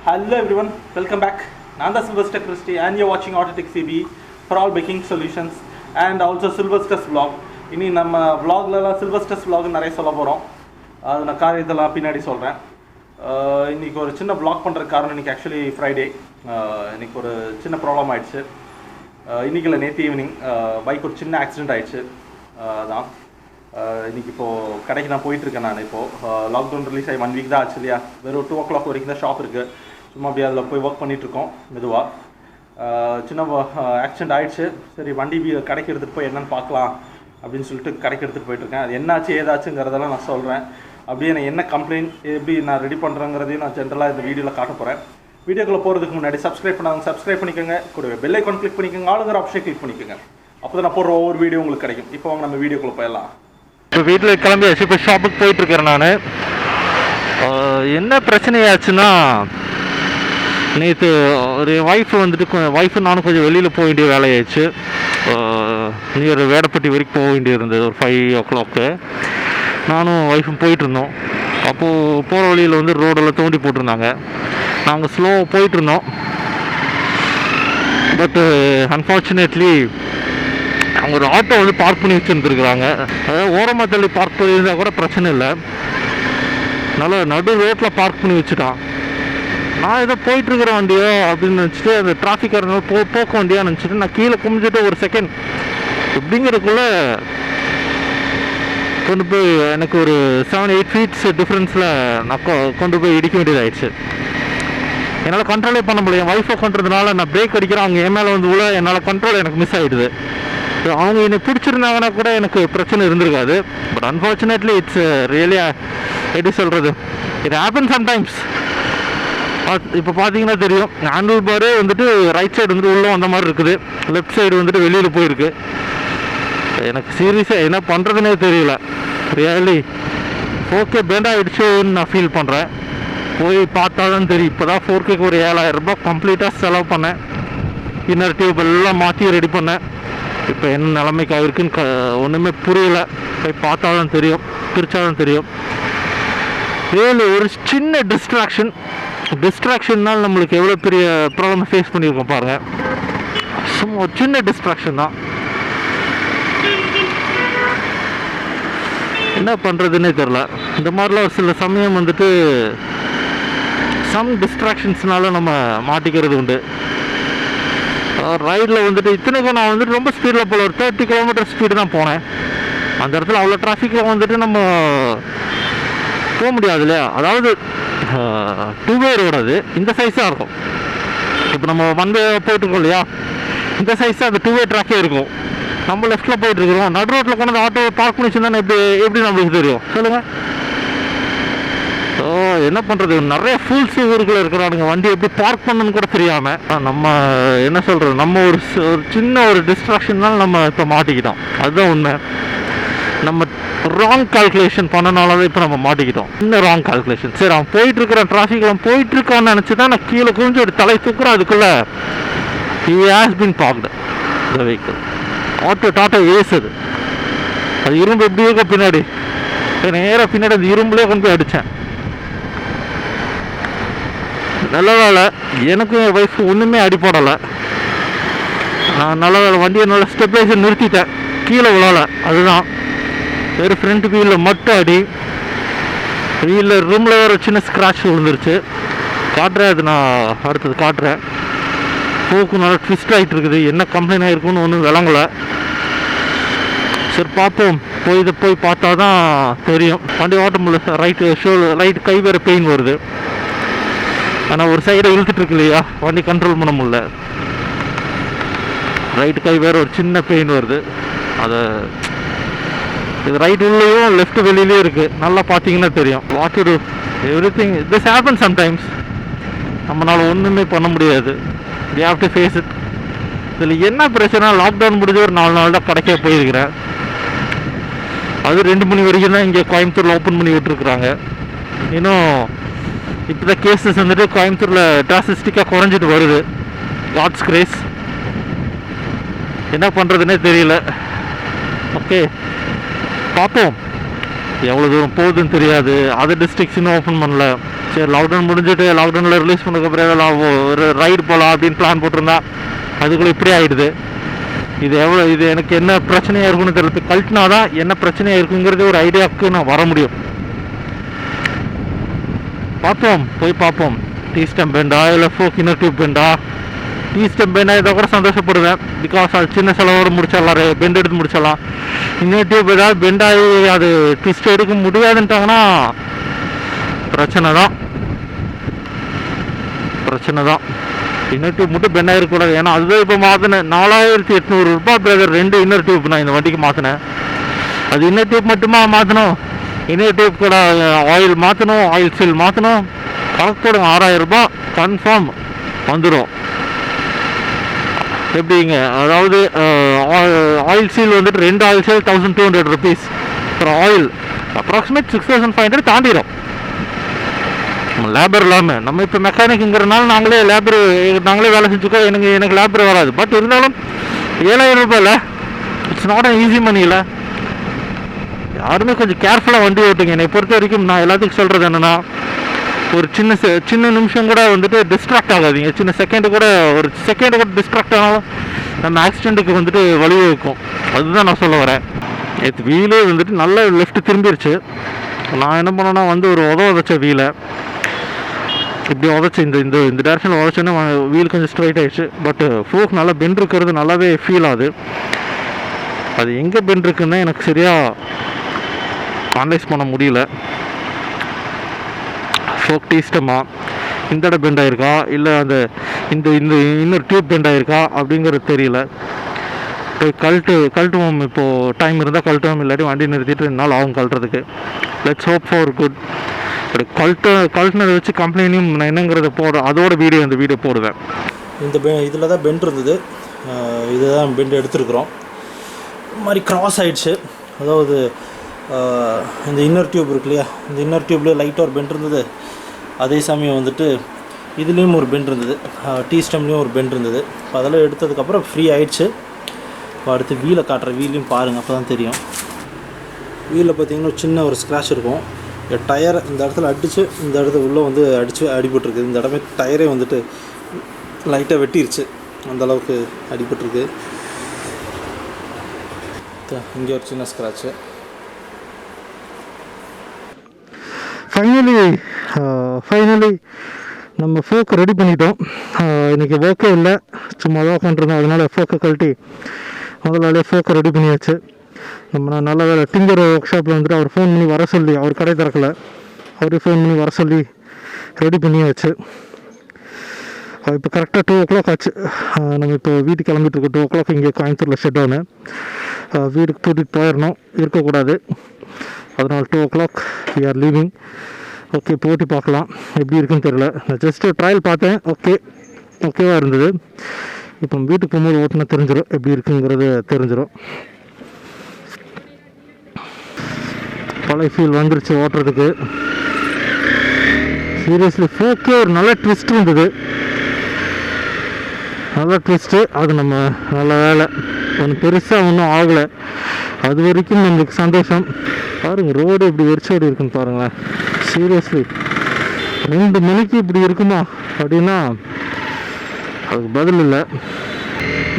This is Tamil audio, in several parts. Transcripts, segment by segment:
Hello everyone, welcome back. I'm the Sylvester Christie and you're watching Autotech CB for all baking solutions and also Sylvestars vlog. இனி நம்ம vlogல Sylvestars vlog நிறைய சொல்ல போறோம். அது நான் காரியத்தெல்லாம் பின்னாடி சொல்றேன். இன்னைக்கு ஒரு சின்ன vlog பண்ற காரணம் இன்னைக்கு actually Friday. இன்னைக்கு ஒரு சின்ன ப்ராப்ளம் ஆயிடுச்சு. இன்னைக்கு இல்ல நேத்து ஈவினிங் பைக் ஒரு சின்ன ஆக்சிடென்ட் ஆயிடுச்சு. அதான் இன்னைக்கு இப்போது கடைக்கு நான் போயிட்டுருக்கேன். நான் இப்போது லாக்டவுன் ரிலீஸ் ஆகி 1 வீக் தான் ஆச்சு இல்லையா. வெறும் 2 o'clock வரைக்கும் தான் ஷாப் இருக்குது. சும்மா அப்படியே அதில் போய் ஒர்க் பண்ணிகிட்ருக்கோம் மெதுவாக. சின்ன ஆக்சிடென்ட் ஆகிடுச்சு. சரி வண்டி கடைக்கு எடுத்துகிட்டு போய் என்னென்னு பார்க்கலாம் அப்படின்னு சொல்லிட்டு கடைக்கு எடுத்துகிட்டு போயிட்டுருக்கேன். அது என்னாச்சு ஏதாச்சுங்கிறதெல்லாம் நான் சொல்கிறேன். அப்படியே நான் என்ன கம்ப்ளைண்ட் எப்படி நான் ரெடி பண்ணுறேங்கிறதையும் நான் ஜென்ரலாக இந்த வீடியோவில் காட்ட போகிறேன். வீடியோக்குள்ளே போகிறதுக்கு முன்னாடி சப்ஸ்கிரைப் பண்ணாங்க சப்ஸ்கிரைப் பண்ணிக்கோங்க. கூடவே பெல் ஐக்கான் கிளிக் பண்ணிக்கோங்க. ஆளுங்கிற ஆப்ஷன் கிளிக் பண்ணிக்கோங்க. அப்போ தான் நான் போடுற ஒவ்வொரு வீடியோ உங்களுக்கு கிடைக்கும். இப்போ வாங்க நம்ம வீடியோக்குள்ளே போயிடலாம். இப்போ வீட்டில் கிளம்பியாச்சு. இப்போ ஷாப்புக்கு போயிட்டுருக்கிறேன் நான். என்ன பிரச்சனையாச்சுன்னா நேற்று ஒரு ஒய்ஃபு நானும் கொஞ்சம் வெளியில் போக வேண்டிய வேலையாச்சு. நியர் வேடப்பட்டி வரைக்கும் போக வேண்டியது இருந்தது. ஒரு 5 o'clock நானும் ஒய்ஃபும் போயிட்டுருந்தோம். அப்போது போகிற வழியில் ரோடெல்லாம் தோண்டி போட்டிருந்தாங்க. நாங்கள் ஸ்லோவாக போயிட்டுருந்தோம். பட்டு அன்ஃபார்ச்சுனேட்லி அவங்க ஒரு ஆட்டோ பார்க் பண்ணி வச்சுருந்துருக்குறாங்க. அதாவது ஓரமாக தள்ளி பார்க் பண்ணியிருந்தால் கூட பிரச்சனை இல்லை. நல்லா நடு ரோட்டில் பார்க் பண்ணி வச்சுட்டான். நான் ஏதோ போயிட்டுருக்கிற வண்டியோ அப்படின்னு நினச்சிட்டு அந்த டிராஃபிக்காரங்க போக்க வண்டியாக நினச்சிட்டு நான் கீழே குமிஞ்சிட்டு ஒரு செகண்ட் எப்படிங்கிறதுக்குள்ளே கொண்டு போய் எனக்கு ஒரு 7-8 feet டிஃப்ரென்ஸில் நான் கொண்டு போய் இடிக்க வேண்டியதாகிடுச்சு. என்னால் கண்ட்ரோலே பண்ண முடியும். ஒய்ஃபை கொண்டுறதுனால நான் பிரேக் அடிக்கிறேன். அவங்க என் மேலே உள்ள என்னால் கண்ட்ரோல் எனக்கு மிஸ் ஆகிடுது. அவங்க என்னை பிடிச்சிருந்தாங்கன்னா கூட எனக்கு பிரச்சனை இருந்திருக்காது. பட் அன்ஃபார்ச்சுனேட்லி இட்ஸ் ரியலி எப்படி சொல்கிறது, இட் ஹேப்பன் சம்டைம்ஸ். இப்போ பார்த்தீங்கன்னா தெரியும், ஹேண்டில் பாரு ரைட் சைடு உள்ளே வந்த மாதிரி இருக்குது. லெஃப்ட் சைடு வெளியில் போயிருக்கு. எனக்கு சீரியஸாக என்ன பண்ணுறதுனே தெரியல. ரியலி ஓகே பேண்ட் ஆகிடுச்சுன்னு நான் ஃபீல் பண்ணுறேன். போய் பார்த்தா தான் தெரியும். இப்போ தான் 4Kக்கு ஒரு 7,000 ரூபாய் கம்ப்ளீட்டாக செலவு பண்ணேன். இன்னர் டியூப் எல்லாம் மாற்றி ரெடி பண்ணேன். இப்போ என்ன நிலைமைக்கு ஆகிருக்குன்னு ஒன்றுமே புரியல. போய் பார்த்தா தான் தெரியும், பிரித்தா தான் தெரியும். ரியலி ஒரு சின்ன டிஸ்ட்ராக்ஷன்னால் நம்மளுக்கு எவ்வளோ பெரிய ப்ராப்ளம் ஃபேஸ் பண்ணியிருக்கோம் பாருங்கள். சும்மா ஒரு சின்ன டிஸ்ட்ராக்ஷன் தான். என்ன பண்ணுறதுன்னே தெரில. இந்த மாதிரிலாம் ஒரு சில சமயம் சம் டிஸ்ட்ராக்ஷன்ஸ்னால நம்ம மாட்டிக்கிறது உண்டு. ரைடில் இத்தனைக்கும் நான் ரொம்ப ஸ்பீடில் போல ஒரு 30 km ஸ்பீடு தான் போனேன். அந்த இடத்துல அவ்வளோ டிராஃபிக்கில் நம்ம போக முடியாது இல்லையா. அதாவது 2-way ரோடு, அது இந்த சைஸாக இருக்கும். இப்போ நம்ம 1-way போயிட்டுருக்கோம் இல்லையா, இந்த சைஸாக அது 2-way ட்ராக்கே இருக்கும். நம்ம லெஃப்ட்டில் போயிட்டுருக்கிறோம். நடு ரோட்டில் கொண்டு ஆட்டோ பார்க் பண்ணி வச்சுருந்தா எப்படி நம்மளுக்கு தெரியும் சொல்லுங்கள். என்ன பண்ணுறது, நிறைய ஃபுல்ஸ் ஊருக்குள்ள இருக்கிறானுங்க. வண்டி எப்படி பார்க் பண்ணணுன்னு கூட தெரியாமல் நம்ம என்ன சொல்கிறது, நம்ம ஒரு சின்ன ஒரு டிஸ்ட்ராக்ஷன்னால நம்ம இப்போ மாட்டிக்கிட்டோம். அதுதான் உண்மை. நம்ம ராங் கால்குலேஷன் பண்ணனால தான் இப்போ நம்ம மாட்டிக்கிட்டோம். இன்னும் ராங் கால்குலேஷன். சரி அவன் போயிட்டுருக்கிறான், டிராஃபிக்கில் போயிட்டுருக்கான்னு நினச்சி தான் நான் கீழே குஞ்சு ஒரு தலை தூக்குறேன். அதுக்குள்ளே he has been parked the vehicle. டாட்டா ஏசுது. அது இரும்பு எப்படி இருக்க பின்னாடி நேராக பின்னாடி அந்த இரும்புலேயே கொண்டு போய் அடித்தேன். நல்ல வேலை எனக்கு என் ஒய்ஃபு ஒன்றுமே அடிப்படலை. நான் நல்ல வேலை வண்டியை நல்லா ஸ்டெப்லைசர் நிறுத்திட்டேன், கீழே விழலை. அதுதான் வேறு ஃப்ரண்ட் வீலில் மட்டும் அடி. வீலில் ரூமில் வேறு சின்ன ஸ்க்ராட்ச் விழுந்துருச்சு. காட்டுறேன், அது நான் அடுத்தது காட்டுறேன். போக்கு நல்லா ட்விஸ்ட் ஆகிட்டு இருக்குது. என்ன கம்ப்ளைண்ட் ஆகிருக்குன்னு ஒன்றும் விளங்கலை. சரி பார்ப்போம். போய் பார்த்தா தான் தெரியும். வண்டி ஓட்ட முடியல. ரைட்டு கை வேறு பெயின் வருது. ஆனால் ஒரு சைடை இழுத்துட்டு இல்லையா, வண்டி கண்ட்ரோல் பண்ண முடியல. ரைட்டு கை வேறு ஒரு சின்ன பெயின் வருது. இது ரைட் உள்ளேயும் லெஃப்ட் வெளியிலையும் இருக்குது. நல்லா பார்த்தீங்கன்னா தெரியும். What to do, everything this happen sometimes. நம்மளால் ஒன்றுமே பண்ண முடியாது. We have to face it. இதில் என்ன பிரச்சனை, லாக்டவுன் முடிஞ்ச ஒரு 4 நாள் தான் கடைக்கே போயிருக்கிறேன். அது 2 மணி வரைக்கும் தான் இங்கே கோயம்புத்தூரில் ஓப்பன் பண்ணி விட்டுருக்குறாங்க. இன்னும் இப்போ தான் கேஸஸ் கோயம்புத்தூரில் ட்ராஸ்டிக்காக குறைஞ்சிட்டு வருது. God's grace. என்ன பண்ணுறதுன்னே தெரியல. ஓகே பார்ப்போம். எவ்வளோ தூரம் போகுதுன்னு தெரியாது. அது டிஸ்ட்ரிக்ஸ் இன்னும் ஓப்பன் பண்ணல. சரி, லாக்டவுன் முடிஞ்சுட்டு லாக்டவுனில் ரிலீஸ் பண்ணதுக்கப்புறம் ஒரு ரைடு போகலாம் அப்படின்னு பிளான் போட்டிருந்தா அதுக்குள்ளே இப்படி ஆகிடுது. இது எனக்கு என்ன பிரச்சனையாக இருக்குன்னு தெரியல. கழட்டினா தான் என்ன பிரச்சனையாக இருக்குங்கிறது ஒரு ஐடியாவுக்கு நான் வர முடியும். போய் பார்ப்போம். டீ ஸ்டெம் பெண்டா இல்லை ஃபோக் இன்னர் டியூப் பெண்டா. டீ ஸ்டெம் பெண்டா இதை கூட சந்தோஷப்படுவேன். பிகாஸ் அது சின்ன செலவோடு முடிச்சிடலாம், பெண்ட் எடுத்து முடிச்சிடலாம். இன்னர் டியூப் ஏதாவது பெண்டாகி அது ட்விஸ்ட் எடுக்க முடியாதுன்ட்டாங்கன்னா பிரச்சனை தான். இன்னர் டியூப் மட்டும் பெண்டாக இருக்கக்கூடாது. ஏன்னா அதுதான் இப்போ மாற்றினேன். 4800 ரூபாய் பிரதர் 2 இன்னர் டியூப் நான் இந்த வண்டிக்கு மாற்றினேன். அது இன்னர் டியூப் மட்டுமா மாற்றணும், இன்னர் டியூப் கூட ஆயில் மாற்றணும், ஆயில் சீல் மாற்றணும். கணக்கோட 6000 ரூபாய் கன்ஃபார்ம் வந்துடும். எப்படிங்க, அதாவது ஆயில் சீல் வந்துட்டு 2 oil seal 1200 rupees for oil. Approximate 6500 தாண்டிடும் லேபர் இல்லாமல். நம்ம இப்போ மெக்கானிக்குங்கிறனால நாங்களே வேலை செஞ்சுக்கோ. எனக்கு லேபர் வராது. பட் இருந்தாலும் 7000 ரூபாயில் இட்ஸ் நாட் அன் ஈஸி மணியில். யாருமே கொஞ்சம் கேர்ஃபுல்லாக வண்டி ஓட்டுங்க. என்னை பொறுத்த வரைக்கும் நான் எல்லாத்துக்கும் சொல்கிறது என்னென்னா, ஒரு சின்ன நிமிஷம் கூட வந்துட்டு டிஸ்ட்ராக்ட் ஆகாதீங்க. சின்ன செகண்டு கூட டிஸ்ட்ராக்ட் ஆனாலும் நம்ம ஆக்சிடெண்ட்டுக்கு வந்துட்டு வழிவகுக்கும். அதுதான் நான் சொல்ல வரேன். நேற்று வீலே வந்துட்டு நல்லா லெஃப்ட் திரும்பிடுச்சு. நான் என்ன பண்ணேன்னா ஒரு உதச்ச வீலை இப்படி உதச்சி இந்த டேரக்ஷனில் உதச்சோன்னா வீல் கொஞ்சம் ஸ்ட்ரைட் ஆகிடுச்சு. பட் ஃபோக் நல்லா பெண்ட் இருக்கிறது நல்லாவே ஃபீல் ஆகுது. அது எங்கே பெண்ட் இருக்குன்னு எனக்கு சரியாக அனலைஸ் பண்ண முடியல. ஃபோக் டீ ஸ்டெம்மா இந்த இடம் பெண்ட் ஆகிருக்கா இல்லை இந்த இன்னொரு டியூப் பெண்ட் ஆகிருக்கா அப்படிங்கிறது தெரியல. போய் கழட்டுவோம். இப்போது டைம் இருந்தால் கழட்டுவோம், இல்லாட்டி வண்டி நிறுத்திட்டு 2 நாள் ஆகும் கழட்டுறதுக்கு. Let's hope for good. But கழட்டினதை வச்சு கம்ப்ளைண்ட்டையும் நான் என்னங்கிறத அதோட இந்த வீடியோ போடுவேன். இதில் தான் பெண்ட் இருந்தது. இதுதான் பெண்ட் எடுத்துருக்குறோம். இந்த மாதிரி கிராஸ் ஆகிடுச்சு. அதாவது இந்த இன்னர் டியூப் இருக்கு இல்லையா, இந்த இன்னர் டியூப்லேயே லைட்டாக ஒரு பெண்ட் இருந்தது. அதே சமயம் வந்துட்டு இதுலேயும் ஒரு பெண்ட் இருந்தது, டீ ஸ்டெம்லேயும் ஒரு பெண்ட் இருந்தது. இப்போ அதெல்லாம் எடுத்ததுக்கப்புறம் ஃப்ரீ ஆகிடுச்சு. இப்போ அடுத்து வீலை காட்டுற வீலையும் பாருங்கள், அப்போ தான் தெரியும். வீலில் பார்த்தீங்கன்னா சின்ன ஒரு ஸ்க்ராட்ச் இருக்கும். டயர் இந்த இடத்துல அடித்து இந்த இடத்துல உள்ளே அடிபட்டுருக்கு. இந்த இடமே டயரே வந்துட்டு லைட்டாக வெட்டிருச்சு. அந்தளவுக்கு அடிபட்டுருக்கு. இங்கே ஒரு சின்ன ஸ்க்ராட்சு. ஃபைனலி நம்ம ஃபோக்கை ரெடி பண்ணிட்டோம். இன்றைக்கி ஒர்க்கே இல்லை, சும்மா தான் உட்காந்துருந்தோம். அதனால் ஃபோக்கை கழட்டி முதலாளியே ஃபோக்கை ரெடி பண்ணியாச்சு. நம்ம நல்ல வேலை டிங்கர் ஒர்க் ஷாப்பில் வந்துட்டு அவர் ஃபோன் பண்ணி வர சொல்லி, அவர் கடை திறக்கலை, அவரே ஃபோன் பண்ணி வர சொல்லி ரெடி பண்ணியாச்சு. இப்போ கரெக்டாக 2 o'clock ஆச்சு. நம்ம இப்போ வீட்டுக்கு கிளம்பிட்டுருக்கோம். 2 o'clock இங்கே கோயம்புத்தூரில் ஷட் டவுனு. வீட்டுக்கு தூட்டிட்டு போயிடணும், இருக்கக்கூடாது. அதனால் 2 o'clock we are leaving. Okay, போட்டு பார்க்கலாம் எப்படி இருக்குன்னு தெரியல. நான் ஜஸ்ட்டு ட்ரையல் பார்த்தேன். ஓகேவாக இருந்தது. இப்போ வீட்டுக்கு போகும்போது ஓட்டுனா தெரிஞ்சிடும், எப்படி இருக்குங்கிறது தெரிஞ்சிடும். பழைய ஃபீல் வந்துருச்சு ஓட்டுறதுக்கு. சீரியஸ்லி ஃபோக்கே ஒரு நல்ல ட்விஸ்ட் இருந்தது. அது நம்ம நல்ல வேலை ஒன்றும் பெருசாக ஒன்றும் ஆகலை. அது வரைக்கும் நம்மளுக்கு சந்தோஷம். பாருங்கள் ரோடு எப்படி வெறிச்சோடி இருக்குன்னு பாருங்களேன். சீரியஸ்லி 2 மணிக்கு இப்படி இருக்குமா அப்படின்னா அதுக்கு பதில் இல்லை.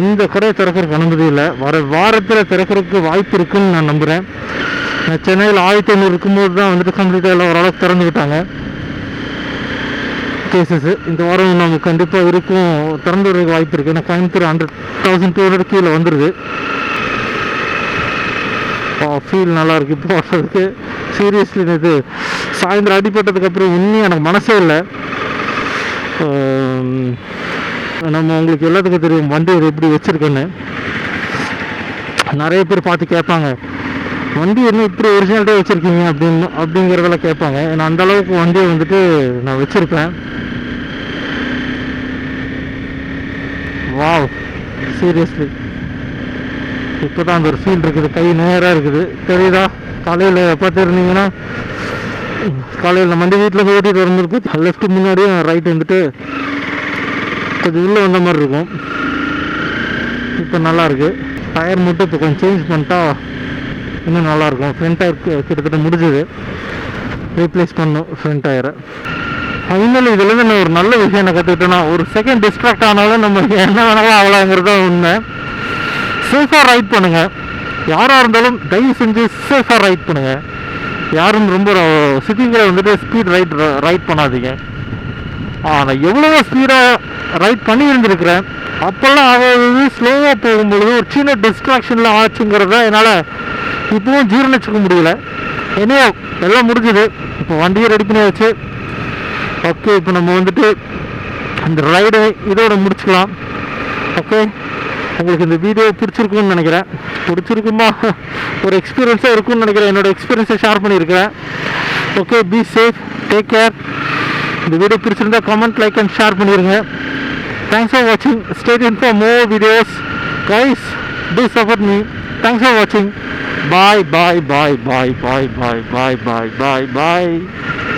எந்த கடையை திறக்கிறதுக்கு அனுமதி இல்லை. வாரத்தில் திறக்கிறதுக்கு வாய்ப்பு இருக்குதுன்னு நான் நம்புகிறேன். நான் சென்னையில் 1500 இருக்கும்போது தான் வந்துட்டு கம்ப்ளீட்டாக எல்லாம் ஓரளவுக்கு திறந்து விட்டாங்க கேசஸ்ஸு. இந்த வாரம் நமக்கு கண்டிப்பாக இருக்கும், திறந்து விடுறதுக்கு வாய்ப்பு இருக்குது. ஏன்னா கோயம்புத்தூர் 100,200 கீழே வந்துடுது. ஃபீல் நல்லாயிருக்கு இப்போ வர்றதுக்கு. சீரியஸ்லி இது சாயந்தரம் அடிப்பட்டதுக்கப்புறம் இன்னும் எனக்கு மனசே இல்லை. நம்ம உங்களுக்கு எல்லாத்துக்கும் தெரியும் வண்டி எப்படி வச்சுருக்கேன்னு. நிறைய பேர் பார்த்து கேட்பாங்க, வண்டி என்ன இப்படி ஒரிஜினாலிட்டியாக வச்சுருக்கீங்க அப்படிங்கிறதெல்லாம் கேட்பாங்க. ஏன்னா அந்தளவுக்கு வண்டியை வந்துட்டு நான் வச்சுருப்பேன். வாவ், சீரியஸ்லி இப்போ தான் அந்த ஒரு ஃபீல் இருக்குது. கை நேராக இருக்குது, தெரியுதா? காலையில் பார்த்துருந்தீங்கன்னா, காலையில் நம்ம வண்டி வீட்டில் ஓட்டிகிட்டு வரும்போது லெஃப்ட் முன்னாடியும் ரைட் வந்துட்டு கொஞ்சம் உள்ளே வந்த மாதிரி இருக்கும். இப்போ நல்லாயிருக்கு. டயர் மட்டும் இப்போ கொஞ்சம் சேஞ்ச் பண்ணிட்டா இன்னும் நல்லாயிருக்கும். ஃப்ரண்ட் டயர் கிட்டத்தட்ட முடிஞ்சது, ரீப்ளேஸ் பண்ணும் ஃப்ரண்ட் டயரை. ஃபைனலி இதுலேருந்து நான் ஒரு நல்ல விஷயம் என்ன கற்றுக்கிட்டேன்னா, ஒரு செகண்ட் டிஸ்ட்ராக்ட் ஆனாலும் நம்ம என்ன வேணாலும் ஆகலாங்கிறது தான் உண்மை. சேஃபாக ரைட் பண்ணுங்கள். யாராக இருந்தாலும் தயவு செஞ்சு சேஃபாக ரைட் பண்ணுங்கள். யாரும் ரொம்ப சிட்டிக்குள்ளே வந்துட்டு ஸ்பீட் ரைட் பண்ணாதீங்க. நான் எவ்வளவோ ஸ்பீடாக ரைட் பண்ணி இருந்திருக்கிறேன். அப்போல்லாம் அதாவது ஸ்லோவாக போகும்பொழுது ஒரு சின்ன டிஸ்ட்ராக்ஷனில் ஆச்சுங்கிறத என்னால் இப்போவும் ஜீரணிச்சிக்க முடியல. என்னையோ எல்லாம் முடிஞ்சுது. இப்போ வண்டியை ரெடி பண்ணி வச்சு ஓகே, இப்போ நம்ம வந்துட்டு அந்த ரைடை இதோட முடிச்சுக்கலாம். ஓகே, உங்களுக்கு இந்த வீடியோ பிடிச்சிருக்குன்னு நினைக்கிறேன். பிடிச்சிருக்குமா, ஒரு எக்ஸ்பீரியன்ஸாக இருக்கும்னு நினைக்கிறேன். என்னோடய எக்ஸ்பீரியன்ஸை ஷேர் பண்ணியிருக்கிறேன். Okay, be safe, take care. இந்த வீடியோ பிடிச்சிருந்தா கமெண்ட், லைக் அண்ட் ஷேர் பண்ணிடுங்க. தேங்க்ஸ் ஃபார் வாட்சிங். Stay tuned for more videos guys. To support me. Thanks for வாட்சிங். பாய் பாய் பாய் பாய் பாய் பாய் பாய் பாய் பாய் பாய்.